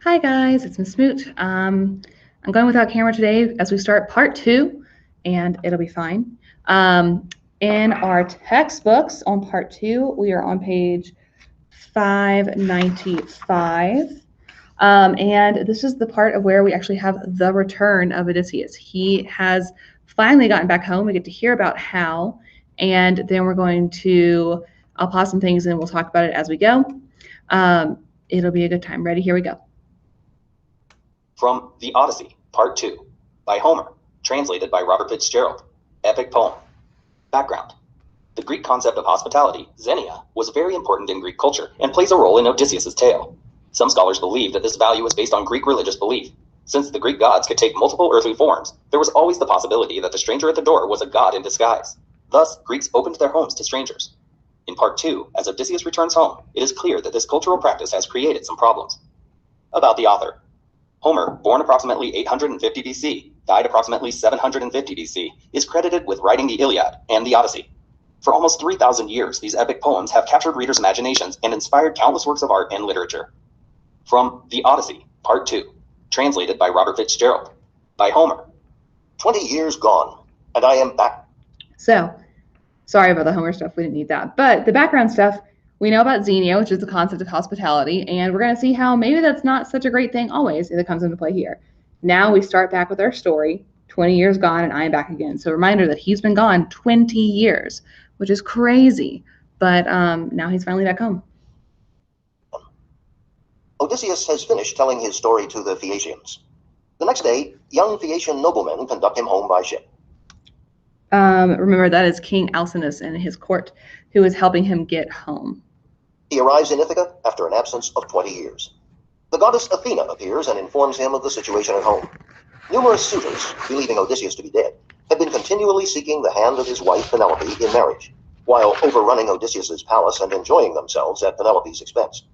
Hi guys, it's Miss Smoot. I'm going without camera today as we start part 2, and it'll be fine. In our textbooks on part 2, we are on page 595. And this is the part of where we actually have the return of Odysseus. He has finally gotten back home. We get to hear about how, and then I'll pause some things and we'll talk about it as we go. It'll be a good time. Ready? Here we go. From the Odyssey, Part 2, by Homer, translated by Robert Fitzgerald. Epic poem. Background. The Greek concept of hospitality, xenia, was very important in Greek culture and plays a role in Odysseus' tale. Some scholars believe that this value is based on Greek religious belief. Since the Greek gods could take multiple earthly forms, there was always the possibility that the stranger at the door was a god in disguise. Thus, Greeks opened their homes to strangers. In Part 2, as Odysseus returns home, it is clear that this cultural practice has created some problems. About the author. Homer, born approximately 850 BC, died approximately 750 BC, is credited with writing the Iliad and the Odyssey. For almost 3,000 years, these epic poems have captured readers' imaginations and inspired countless works of art and literature. From the Odyssey, Part 2, translated by Robert Fitzgerald, by Homer. 20 years gone, and I am back. So, sorry about the Homer stuff, we didn't need that. But the background stuff, we know about xenia, which is the concept of hospitality, and we're going to see how maybe that's not such a great thing always if it comes into play here. Now we start back with our story, 20 years gone, and I am back again. So a reminder that he's been gone 20 years, which is crazy, but now he's finally back home. Odysseus has finished telling his story to the Phaeacians. The next day, young Phaeacian noblemen conduct him home by ship. Remember, that is King Alcinous and his court who is helping him get home. He arrives in Ithaca after an absence of 20 years. The goddess Athena appears and informs him of the situation at home. Numerous suitors, believing Odysseus to be dead, have been continually seeking the hand of his wife Penelope in marriage, while overrunning Odysseus's palace and enjoying themselves at Penelope's expense.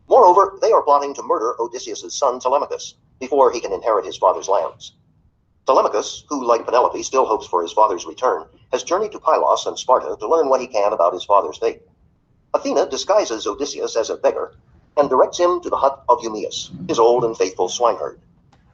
Moreover, they are plotting to murder Odysseus's son Telemachus before he can inherit his father's lands. Telemachus, who, like Penelope, still hopes for his father's return, has journeyed to Pylos and Sparta to learn what he can about his father's fate. Athena disguises Odysseus as a beggar and directs him to the hut of Eumaeus, his old and faithful swineherd.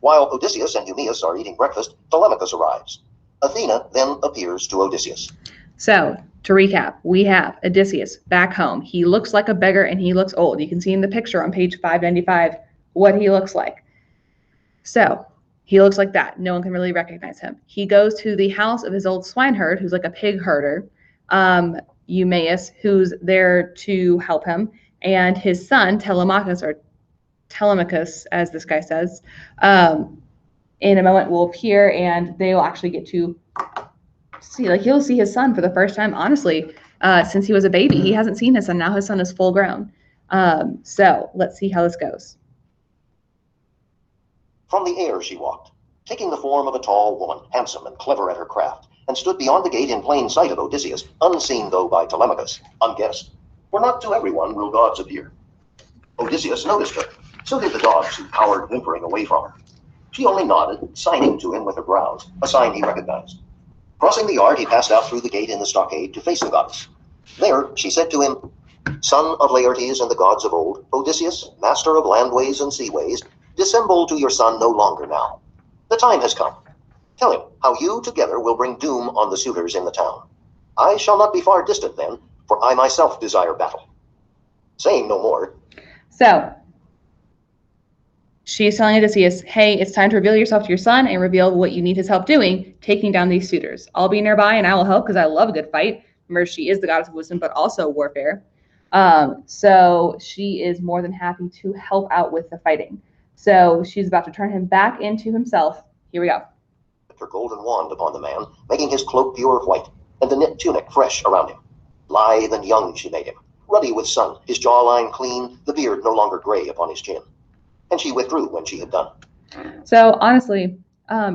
While Odysseus and Eumaeus are eating breakfast, Telemachus arrives. Athena then appears to Odysseus. So, to recap, we have Odysseus back home. He looks like a beggar and he looks old. You can see in the picture on page 595 what he looks like. So, he looks like that. No one can really recognize him. He goes to the house of his old swineherd, who's like a pig herder, Eumaeus, who's there to help him, and his son, Telemachus, or Telemachus, as this guy says, in a moment will appear, and they will actually get to see, like, he'll see his son for the first time, honestly, since he was a baby. He hasn't seen his son. Now his son is full grown. So let's see how this goes. From the air she walked, taking the form of a tall woman, handsome and clever at her craft, and stood beyond the gate in plain sight of Odysseus, unseen though by Telemachus, unguessed. For not to everyone will gods appear. Odysseus noticed her. So did the dogs who cowered whimpering away from her. She only nodded, signing to him with her brows, a sign he recognized. Crossing the yard, he passed out through the gate in the stockade to face the goddess. There, she said to him, "Son of Laertes and the gods of old, Odysseus, master of landways and seaways, dissemble to your son no longer now. The time has come. Tell him how you together will bring doom on the suitors in the town. I shall not be far distant then, for I myself desire battle." Saying no more. So, she's telling Odysseus, hey, it's time to reveal yourself to your son and reveal what you need his help doing, taking down these suitors. I'll be nearby and I will help because I love a good fight. Remember, she is the goddess of wisdom, but also warfare. So she is more than happy to help out with the fighting. So she's about to turn him back into himself. Here we go. Her golden wand upon the man, making his cloak pure white, and the knit tunic fresh around him. Lithe and young she made him, ruddy with sun, his jawline clean, the beard no longer gray upon his chin. And she withdrew when she had done. So honestly,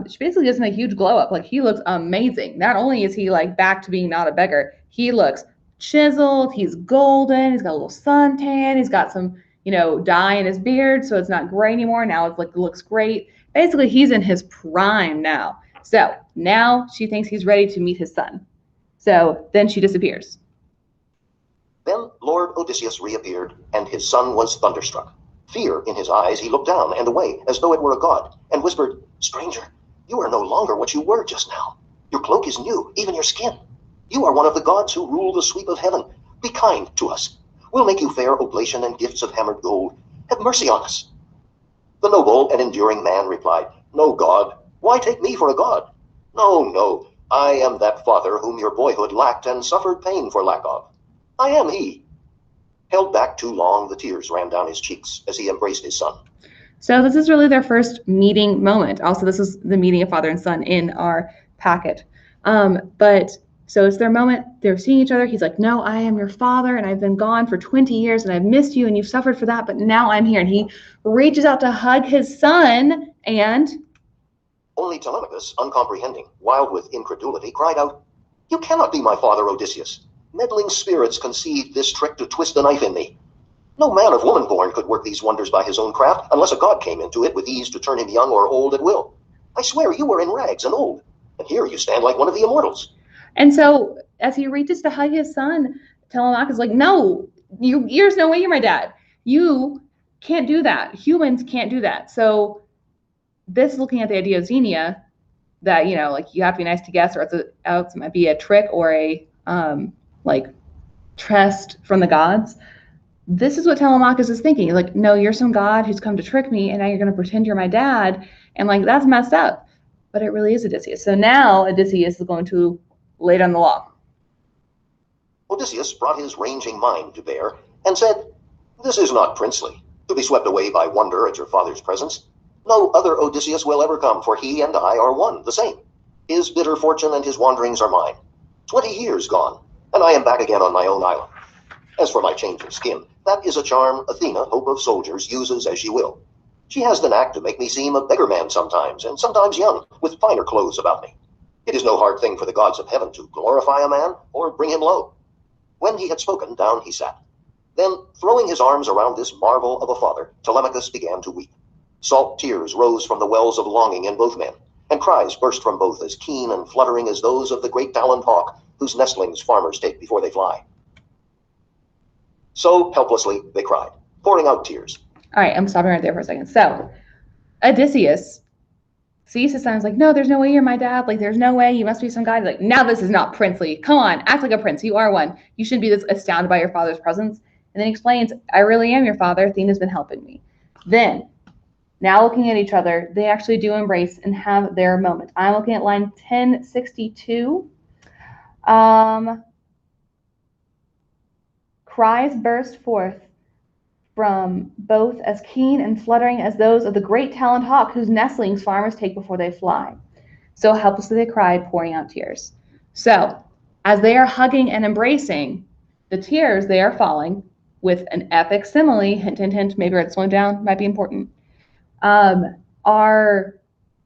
she basically gives him a huge glow up. Like, he looks amazing. Not only is he like back to being not a beggar, he looks chiseled, he's golden, he's got a little suntan, he's got some, dye in his beard, so it's not gray anymore. Now it's like, it looks great. Basically, he's in his prime now. So now she thinks he's ready to meet his son. So then she disappears. Then Lord Odysseus reappeared, and his son was thunderstruck. Fear in his eyes, he looked down and away, as though it were a god, and whispered, "Stranger, you are no longer what you were just now. Your cloak is new, even your skin. You are one of the gods who rule the sweep of heaven. Be kind to us. We'll make you fair oblation and gifts of hammered gold. Have mercy on us." The noble and enduring man replied, "No god. Why take me for a god? No, no. I am that father whom your boyhood lacked and suffered pain for lack of. I am he." Held back too long, the tears ran down his cheeks as he embraced his son. So this is really their first meeting moment. Also, this is the meeting of father and son in our packet. But so it's their moment. They're seeing each other. He's like, "No, I am your father, and I've been gone for 20 years, and I've missed you, and you've suffered for that, but now I'm here." And he reaches out to hug his son, and Only Telemachus, uncomprehending, wild with incredulity, cried out, "You cannot be my father, Odysseus. Meddling spirits conceived this trick to twist a knife in me. No man of woman born could work these wonders by his own craft, unless a god came into it with ease to turn him young or old at will. I swear you were in rags and old, and here you stand like one of the immortals." And so as he reaches to hug his son, Telemachus is like, "No, there's no way you're my dad. You can't do that. Humans can't do that." So this is looking at the idea of Xenia, that, like, you have to be nice to guests, or else it might be a trick or a like test from the gods. This is what Telemachus is thinking. Like, no, you're some god who's come to trick me, and now you're going to pretend you're my dad, and like that's messed up. But it really is Odysseus. So now Odysseus is going to lay down the law. Odysseus brought his ranging mind to bear and said, "This is not princely, to be swept away by wonder at your father's presence. No other Odysseus will ever come, for he and I are one, the same. His bitter fortune and his wanderings are mine. 20 years gone, and I am back again on my own island. As for my change of skin, that is a charm Athena, hope of soldiers, uses as she will. She has the knack to make me seem a beggar man sometimes, and sometimes young, with finer clothes about me. It is no hard thing for the gods of heaven to glorify a man or bring him low." When he had spoken, down he sat. Then, throwing his arms around this marvel of a father, Telemachus began to weep. Salt tears rose from the wells of longing in both men, and cries burst from both as keen and fluttering as those of the great taloned hawk whose nestlings farmers take before they fly. So helplessly they cried, pouring out tears. All right, I'm stopping right there for a second. So Odysseus sees his son, is like, "No, there's no way you're my dad. Like, there's no way. You must be some guy." Like, now this is not princely. Come on, act like a prince. You are one. You shouldn't be this astounded by your father's presence. And then he explains, "I really am your father. Athena's been helping me." Then, now looking at each other, they actually do embrace and have their moment. I'm looking at line 1062. Cries burst forth from both as keen and fluttering as those of the great taloned hawk whose nestlings farmers take before they fly. So helplessly they cried, pouring out tears. So as they are hugging and embracing, the tears, they are falling with an epic simile, hint, hint, hint, maybe it's slowing down, might be important, are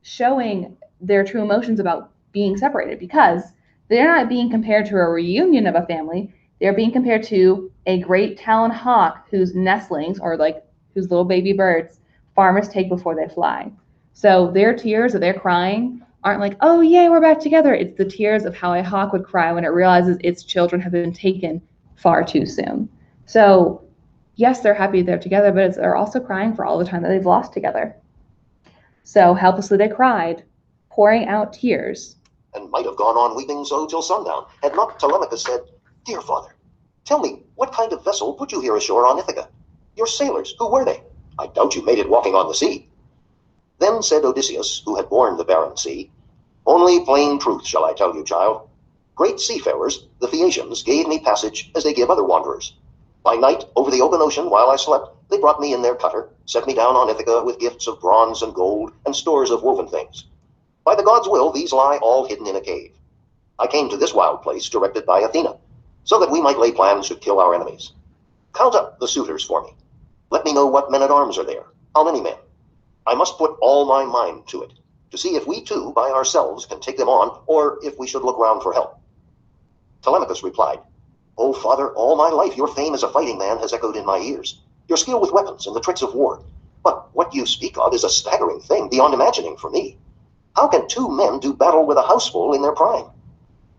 showing their true emotions about being separated, because they're not being compared to a reunion of a family. They're being compared to a great taloned hawk whose nestlings, or like whose little baby birds, farmers take before they fly. So their tears that they're crying aren't like, "Oh, yay, we're back together." It's the tears of how a hawk would cry when it realizes its children have been taken far too soon. So yes, they're happy they're together, but they're also crying for all the time that they've lost together. So helplessly they cried, pouring out tears. And might have gone on weeping so till sundown, had not Telemachus said, "Dear father, tell me, what kind of vessel put you here ashore on Ithaca? Your sailors, who were they? I doubt you made it walking on the sea." Then said Odysseus, who had borne the barren sea, "Only plain truth shall I tell you, child. Great seafarers, the Phaeacians, gave me passage as they give other wanderers. By night, over the open ocean, while I slept, they brought me in their cutter, set me down on Ithaca with gifts of bronze and gold and stores of woven things. By the gods' will, these lie all hidden in a cave. I came to this wild place, directed by Athena, so that we might lay plans to kill our enemies. Count up the suitors for me. Let me know what men-at-arms are there, how many men. I must put all my mind to it, to see if we too, by ourselves, can take them on, or if we should look round for help." Telemachus replied, "O father, all my life your fame as a fighting man has echoed in my ears, your skill with weapons and the tricks of war. But what you speak of is a staggering thing beyond imagining for me. How can 2 men do battle with a houseful in their prime?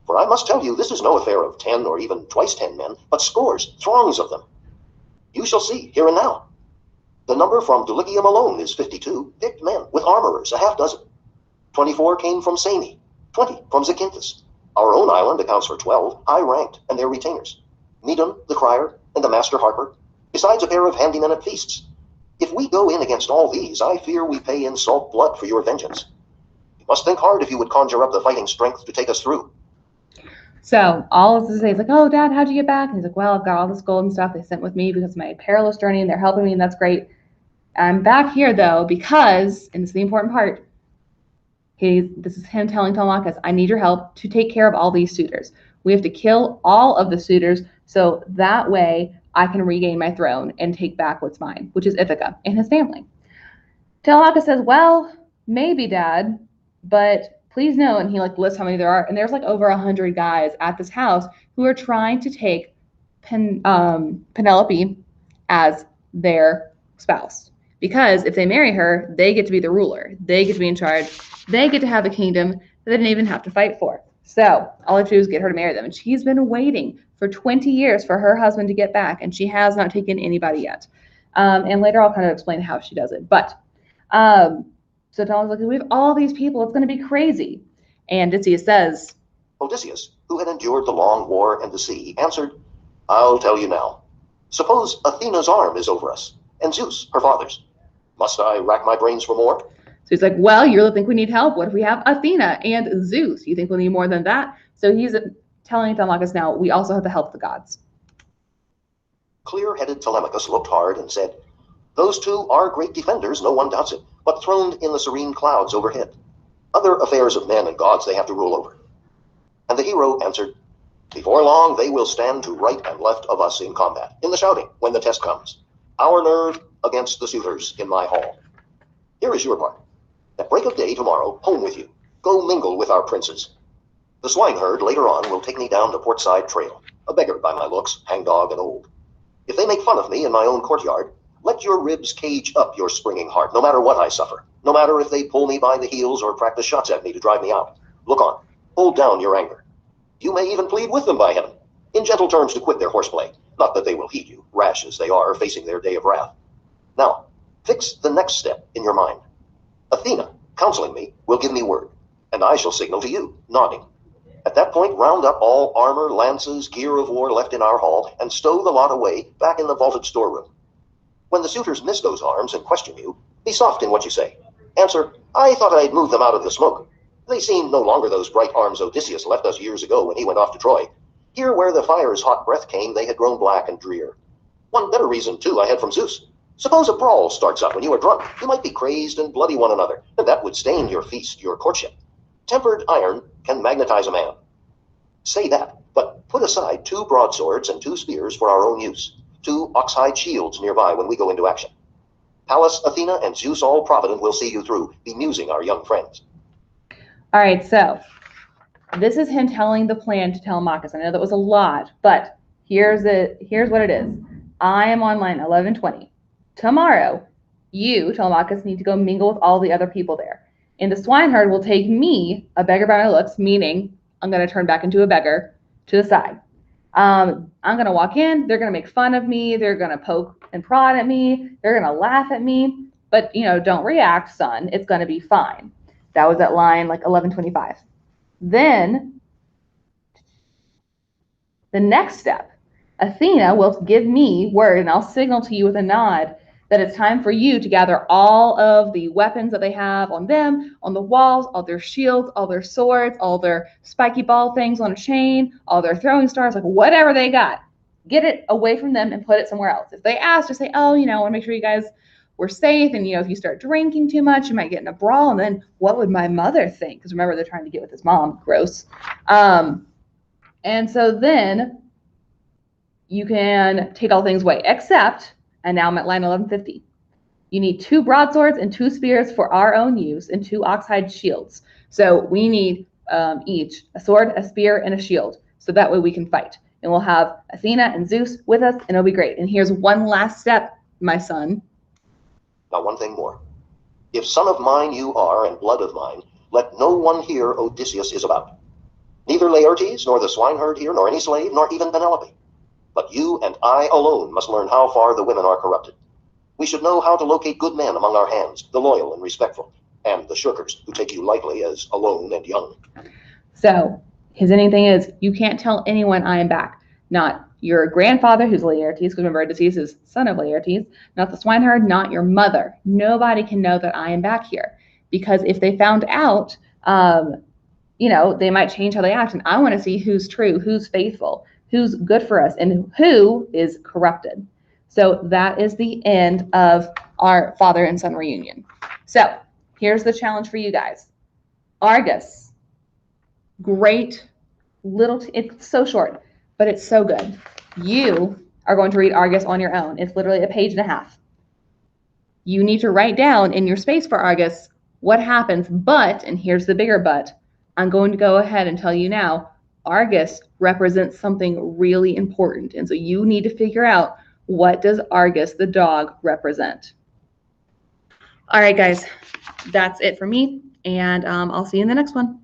For I must tell you, this is no affair of 10 or even twice 10 men, but scores, throngs of them. You shall see, here and now." The number from Dulichium alone is 52, picked men with armorers, a half dozen. 24 came from Sami, 20 from Zakynthus. Our own island accounts for 12, high-ranked, and their retainers. Medon, the crier, and the master harper, besides a pair of handymen at feasts. If we go in against all these, I fear we pay in salt blood for your vengeance. You must think hard if you would conjure up the fighting strength to take us through. So all of this is like, oh, Dad, how'd you get back? And he's like, well, I've got all this gold and stuff they sent with me because of my perilous journey, and they're helping me, and that's great. I'm back here, though, because, and this is the important part, this is him telling Telemachus, I need your help to take care of all these suitors. We have to kill all of the suitors, so that way I can regain my throne and take back what's mine, which is Ithaca and his family. Telemachus says, well, maybe, Dad, but please know, and he lists how many there are, and there's over 100 guys at this house who are trying to take Penelope as their spouse. Because if they marry her, they get to be the ruler. They get to be in charge. They get to have a kingdom that they didn't even have to fight for. So all they have to do is get her to marry them. And she's been waiting for 20 years for her husband to get back, and she has not taken anybody yet. And later I'll kind of explain how she does it. But so Tom's like, we have all these people. It's going to be crazy. And Odysseus says, Odysseus, who had endured the long war and the sea, answered, I'll tell you now. Suppose Athena's arm is over us, and Zeus, her father's. Must I rack my brains for more? So he's like, well, you really think we need help? What if we have Athena and Zeus? You think we'll need more than that? So he's telling Telemachus now, we also have to help the gods. Clear-headed Telemachus looked hard and said, those two are great defenders, no one doubts it, but throned in the serene clouds overhead. Other affairs of men and gods they have to rule over. And the hero answered, before long they will stand to right and left of us in combat, in the shouting, when the test comes. Our nerve against the suitors in my hall. Here is your part. At break of day tomorrow, home with you. Go mingle with our princes. The swineherd later on will take me down the portside trail, a beggar by my looks, hangdog and old. If they make fun of me in my own courtyard, let your ribs cage up your springing heart, no matter what I suffer, no matter if they pull me by the heels or practice shots at me to drive me out. Look on. Hold down your anger. You may even plead with them by heaven, in gentle terms to quit their horseplay, not that they will heed you, rash as they are, facing their day of wrath. Now, fix the next step in your mind. Athena, counseling me, will give me word, and I shall signal to you, nodding. At that point, round up all armor, lances, gear of war left in our hall, and stow the lot away back in the vaulted storeroom. When the suitors miss those arms and question you, be soft in what you say. Answer, I thought I'd moved them out of the smoke. They seem no longer those bright arms Odysseus left us years ago when he went off to Troy. Here where the fire's hot breath came, they had grown black and drear. One better reason, too, I had from Zeus. Suppose a brawl starts up when you are drunk. You might be crazed and bloody one another, and that would stain your feast, your courtship. Tempered iron can magnetize a man. Say that, but put aside 2 broadswords and 2 spears for our own use. 2 oxhide shields nearby when we go into action. Pallas, Athena, and Zeus all-provident will see you through, bemusing our young friends. All right, so this is him telling the plan to Telemachus. I know that was a lot, but here's what it is. I am on line 1120. Tomorrow, you, Telemachus, need to go mingle with all the other people there. And the swineherd will take me, a beggar by my looks, meaning I'm going to turn back into a beggar, to the side. I'm going to walk in. They're going to make fun of me. They're going to poke and prod at me. They're going to laugh at me. But, don't react, son. It's going to be fine. That was at line 1125. Then, the next step, Athena will give me word, and I'll signal to you with a nod that it's time for you to gather all of the weapons that they have on them, on the walls, all their shields, all their swords, all their spiky ball things on a chain, all their throwing stars, whatever they got. Get it away from them and put it somewhere else. If they ask, just say, oh, I want to make sure you guys were safe, and, if you start drinking too much, you might get in a brawl, and then what would my mother think? Because remember, they're trying to get with his mom. Gross. And so then you can take all things away, except, and now I'm at line 1150. You need 2 broadswords and 2 spears for our own use and 2 oxhide shields. So we need each a sword, a spear, and a shield. So that way we can fight. And we'll have Athena and Zeus with us, and it'll be great. And here's one last step, my son. Now, one thing more. If son of mine you are and blood of mine, let no one hear Odysseus is about. Neither Laertes, nor the swineherd here, nor any slave, nor even Penelope. But you and I alone must learn how far the women are corrupted. We should know how to locate good men among our hands, the loyal and respectful, and the shirkers who take you lightly as alone and young. So his ending thing is, you can't tell anyone I am back. Not your grandfather, who's Laertes, because remember, Odysseus is son of Laertes, not the swineherd, not your mother. Nobody can know that I am back here. Because if they found out, they might change how they act. And I want to see who's true, who's faithful, who's good for us, and who is corrupted. So that is the end of our father and son reunion. So here's the challenge for you guys. Argus, great little, it's so short, but it's so good. You are going to read Argus on your own. It's literally a page and a half. You need to write down in your space for Argus what happens, but, and here's the bigger but, I'm going to go ahead and tell you now, Argus represents something really important. And so you need to figure out, what does Argus, the dog, represent? All right, guys, that's it for me. And I'll see you in the next one.